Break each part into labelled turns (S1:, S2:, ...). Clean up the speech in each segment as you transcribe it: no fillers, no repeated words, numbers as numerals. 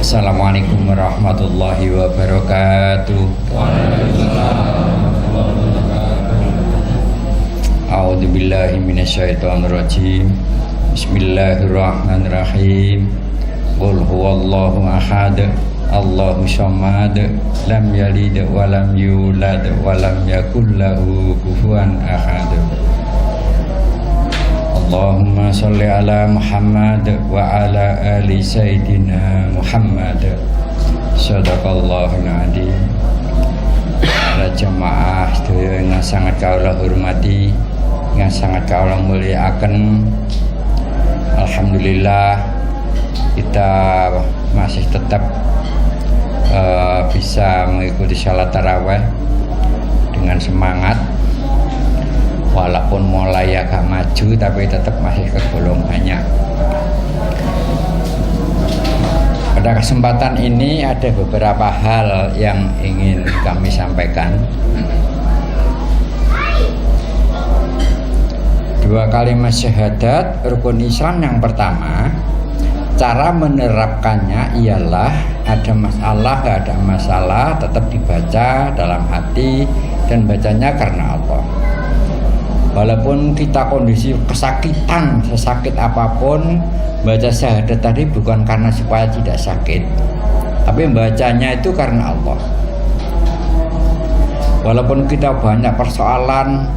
S1: Assalamualaikum warahmatullahi wabarakatuh. A'udzu billahi minasyaitonir rajim. Bismillahirrahmanirrahim. Qul huwallahu ahad, Allahu samad, lam yalid wa lam yulad wa lam yakul lahu kufuwan ahad. Allahumma sholli ala Muhammad wa ala ali Sayyidina Muhammad. Shadaqallahul adzim. Para jamaah sedaya yang sangat kaula hormati, yang sangat kaula muliakan. Alhamdulillah kita masih tetap bisa mengikuti salat tarawih dengan semangat. Walaupun mulai agak maju tapi tetap masih tergolong banyak. Pada kesempatan ini ada beberapa hal yang ingin kami sampaikan. 2 kalimat syahadat rukun Islam. Yang pertama, cara menerapkannya ialah ada masalah, gak ada masalah, tetap dibaca dalam hati dan bacanya karena Allah. Walaupun kita kondisi kesakitan, sesakit apapun, baca syahadat tadi bukan karena supaya tidak sakit, tapi bacanya itu karena Allah. Walaupun kita banyak persoalan,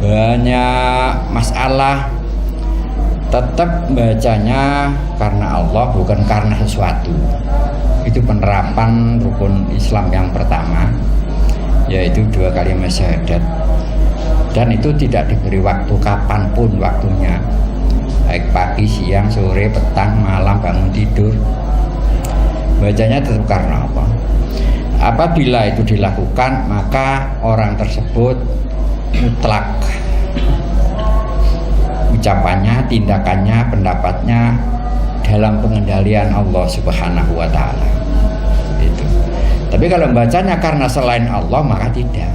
S1: banyak masalah, tetap bacanya karena Allah, bukan karena sesuatu. Itu penerapan rukun Islam yang pertama, yaitu 2 kalimat syahadat. Dan itu tidak diberi waktu kapanpun waktunya, baik pagi, siang, sore, petang, malam, bangun tidur, bacanya tetap karena Allah. Apabila itu dilakukan, maka orang tersebut mutlak ucapannya, tindakannya, pendapatnya dalam pengendalian Allah Subhanahu wa Ta'ala. Itu. Tapi kalau bacanya karena selain Allah, maka tidak.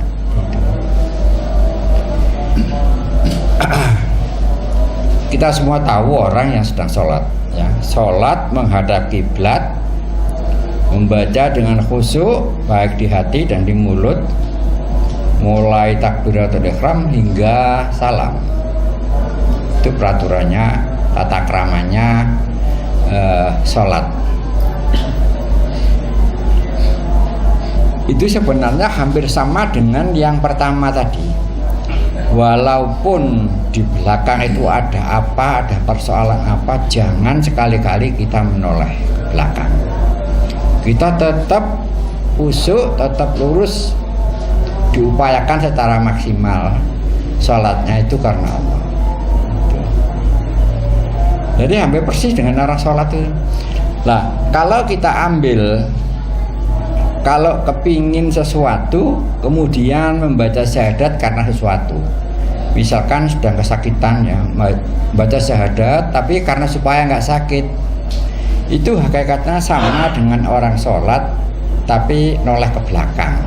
S1: Kita semua tahu orang yang sedang sholat, ya, sholat menghadap kiblat, membaca dengan khusyuk baik di hati dan di mulut, mulai takbiratul ihram hingga salam. Itu peraturannya, tata keramanya sholat. Itu sebenarnya hampir sama dengan yang pertama tadi. Walaupun di belakang itu ada apa, ada persoalan apa, jangan sekali-kali kita menoleh ke belakang. Kita tetap khusyuk, tetap lurus, diupayakan secara maksimal. Sholatnya itu karena Allah. Jadi hampir persis dengan orang sholat itu. Nah, kalau kita ambil, kalau kepingin sesuatu, kemudian membaca syahadat karena sesuatu. Misalkan sedang kesakitan, ya, baca syahadat tapi karena supaya nggak sakit. Itu hakikatnya sama dengan orang sholat tapi noleh ke belakang.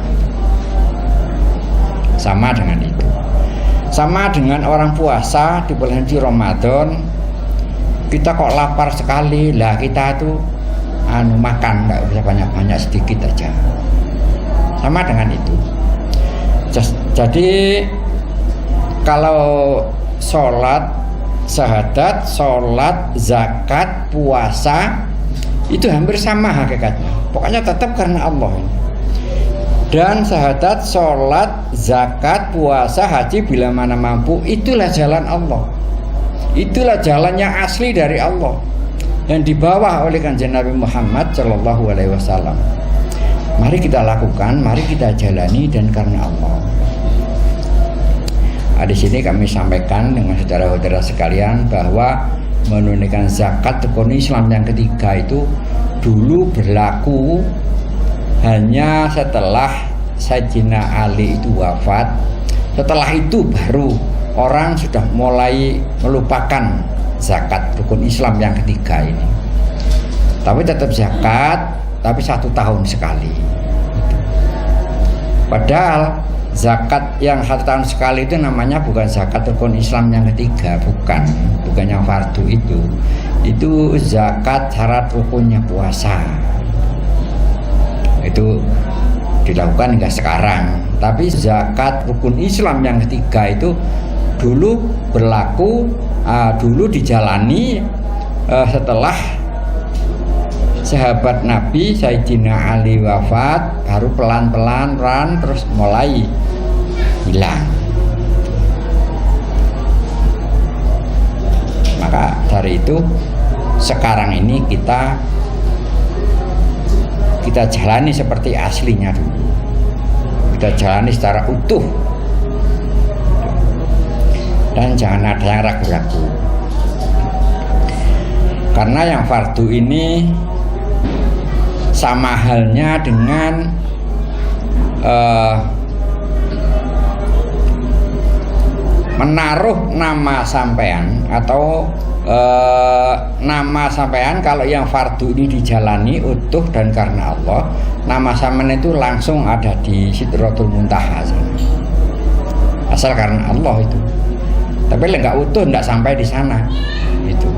S1: Sama dengan itu. Sama dengan orang puasa di bulan suci Ramadan. Kita kok lapar sekali, lah kita tuh makan nggak bisa banyak-banyak, sedikit aja. Sama dengan itu. Jadi kalau sholat syahadat, sholat, zakat, puasa itu hampir sama hakikatnya. Pokoknya tetap karena Allah. Dan syahadat, sholat, zakat, puasa, haji bila mana mampu, itulah jalan Allah. Itulah jalan yang asli dari Allah yang dibawa oleh Kanjeng Nabi Muhammad Shallallahu Alaihi Wasallam. Mari kita lakukan, mari kita jalani, dan karena Allah. Di sini kami sampaikan dengan saudara-saudara sekalian bahwa menunaikan zakat rukun Islam yang ketiga itu dulu berlaku hanya setelah Sayyidina Ali itu wafat. Setelah itu baru orang sudah mulai melupakan zakat rukun Islam yang ketiga ini. Tapi tetap zakat, tapi 1 tahun sekali. Padahal zakat yang 1 tahun sekali itu namanya bukan zakat rukun Islam yang ketiga, bukan yang fardu itu. Itu zakat syarat rukunnya puasa. Itu dilakukan hingga sekarang. Tapi zakat rukun Islam yang ketiga itu dulu berlaku, dulu dijalani setelah sahabat Nabi Sayyidina Ali wafat, baru pelan-pelan terus mulai hilang. Maka dari itu sekarang ini kita jalani seperti aslinya dulu. Kita jalani secara utuh. Dan jangan ada yang ragu-ragu. Karena yang fardu ini sama halnya dengan menaruh nama sampean atau nama sampean. Kalau yang fardu ini dijalani utuh dan karena Allah, nama sampean itu langsung ada di Sidratul Muntaha, asal karena Allah itu. Tapi enggak utuh, enggak sampai di sana, itu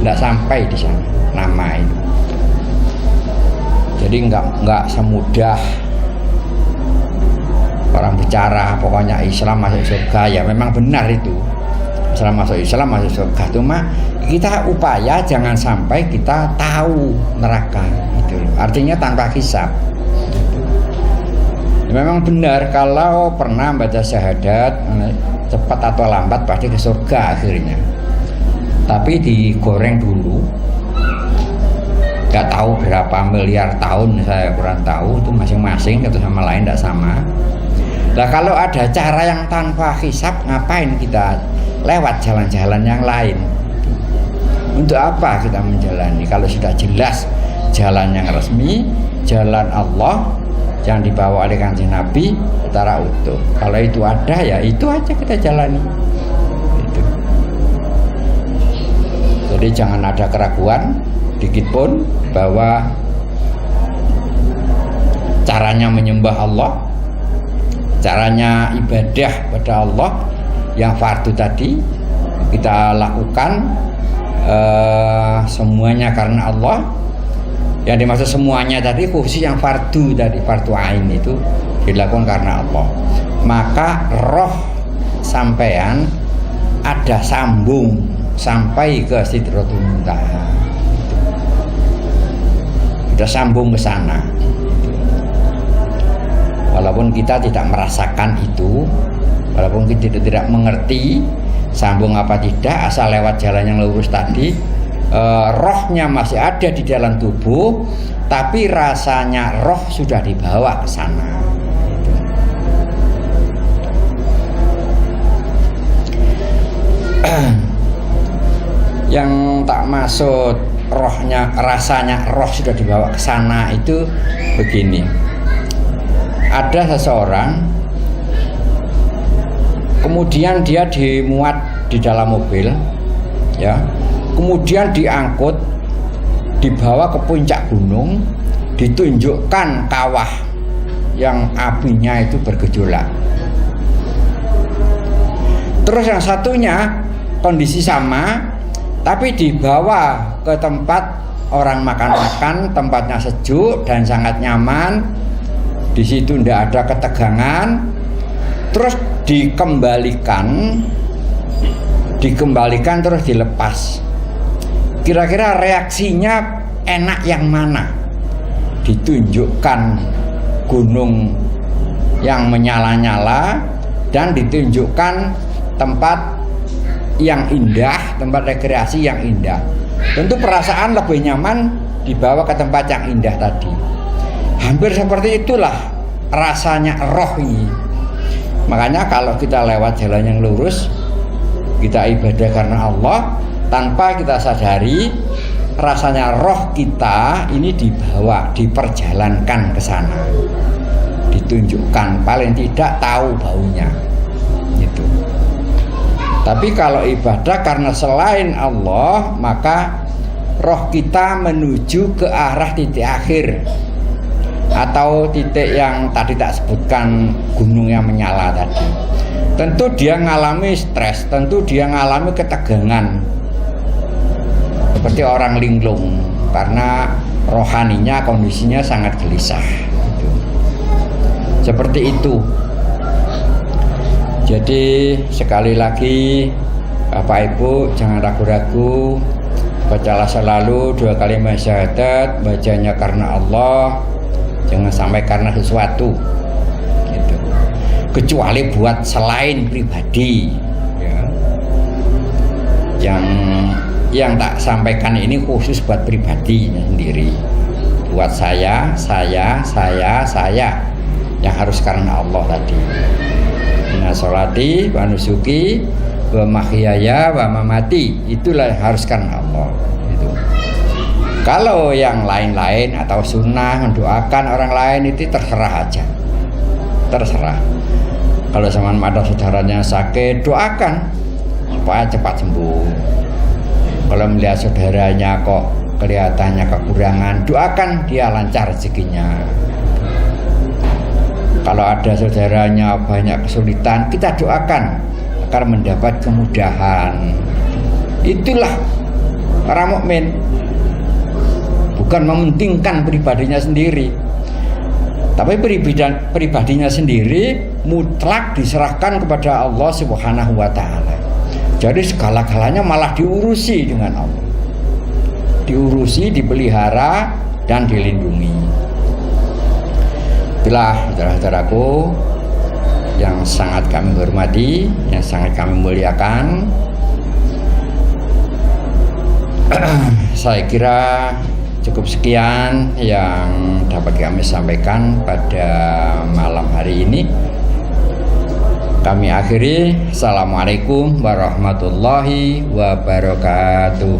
S1: enggak sampai di sana nama itu. Jadi enggak semudah orang bicara pokoknya Islam masuk surga. Ya memang benar itu, Islam masuk surga. Cuma kita upaya jangan sampai kita tahu neraka itu. Artinya tanpa hisab. Ya, memang benar kalau pernah baca syahadat, cepat atau lambat pasti ke surga akhirnya. Tapi digoreng dulu. Gak tahu berapa miliar tahun, saya kurang tahu, itu masing-masing satu sama lain tidak sama. Nah kalau ada cara yang tanpa hisab, ngapain kita lewat jalan-jalan yang lain? Untuk apa kita menjalani kalau sudah jelas jalan yang resmi, jalan Allah yang dibawa oleh Kanjeng Nabi secara utuh. Kalau itu ada, ya itu aja kita jalani. Itu. Jadi jangan ada keraguan dikit pun bahwa caranya menyembah Allah, caranya ibadah pada Allah yang fardu tadi kita lakukan semuanya karena Allah. Yang dimaksud semuanya tadi khusus yang fardu tadi, fardu ain itu dilakukan karena Allah. Maka roh sampean ada sambung sampai ke Sidratul Muntaha. Kita sambung ke sana. Walaupun kita tidak merasakan itu, walaupun kita tidak mengerti sambung apa tidak, asal lewat jalan yang lurus tadi, rohnya masih ada di dalam tubuh, tapi rasanya roh sudah dibawa ke sana. Yang tak maksud rohnya, rasanya roh sudah dibawa ke sana itu begini. Ada seseorang, kemudian dia dimuat di dalam mobil, ya, kemudian diangkut, dibawa ke puncak gunung, ditunjukkan kawah yang apinya itu bergejolak. Terus yang satunya kondisi sama, tapi dibawa ke tempat orang makan-makan, tempatnya sejuk dan sangat nyaman. Di situ tidak ada ketegangan. Terus dikembalikan terus dilepas. Kira-kira reaksinya enak yang mana? Ditunjukkan gunung yang menyala-nyala dan ditunjukkan tempat yang indah, tempat rekreasi yang indah. Tentu perasaan lebih nyaman dibawa ke tempat yang indah tadi. Hampir seperti itulah rasanya roh ini. Makanya kalau kita lewat jalan yang lurus, kita ibadah karena Allah, tanpa kita sadari rasanya roh kita ini dibawa, diperjalankan ke sana, ditunjukkan, paling tidak tahu baunya gitu. Tapi kalau ibadah karena selain Allah, maka roh kita menuju ke arah titik akhir atau titik yang tadi tak sebutkan, gunung yang menyala tadi. Tentu dia mengalami stres, tentu dia mengalami ketegangan seperti orang linglung karena rohaninya kondisinya sangat gelisah gitu. Seperti itu. Jadi sekali lagi Bapak Ibu jangan ragu-ragu, bacalah selalu 2 kalimat syahadat, bacanya karena Allah, jangan sampai karena sesuatu gitu. Kecuali buat selain pribadi ya. Yang tak sampaikan ini khusus buat pribadi sendiri, buat saya yang harus karena Allah tadi. Inna sholati wa nusuki wa mahyaya wa mamati, itulah harus karena Allah itu. Kalau yang lain-lain atau sunnah mendoakan orang lain itu terserah aja, terserah. Kalau sama ada saudaranya sakit, doakan supaya cepat sembuh. Kalau melihat saudaranya kok kelihatannya kekurangan, doakan dia lancar rezekinya. Kalau ada saudaranya banyak kesulitan, kita doakan agar mendapat kemudahan. Itulah orang mukmin, bukan mementingkan pribadinya sendiri, tapi pribadinya sendiri mutlak diserahkan kepada Allah Subhanahu wa Ta'ala. Jadi segala-galanya malah diurusi dengan Allah, diurusi, dipelihara dan dilindungi. Itulah saudara-saudaraku yang sangat kami hormati, yang sangat kami muliakan. Saya kira cukup sekian yang dapat kami sampaikan pada malam hari ini. Kami akhiri. Assalamualaikum warahmatullahi wabarakatuh.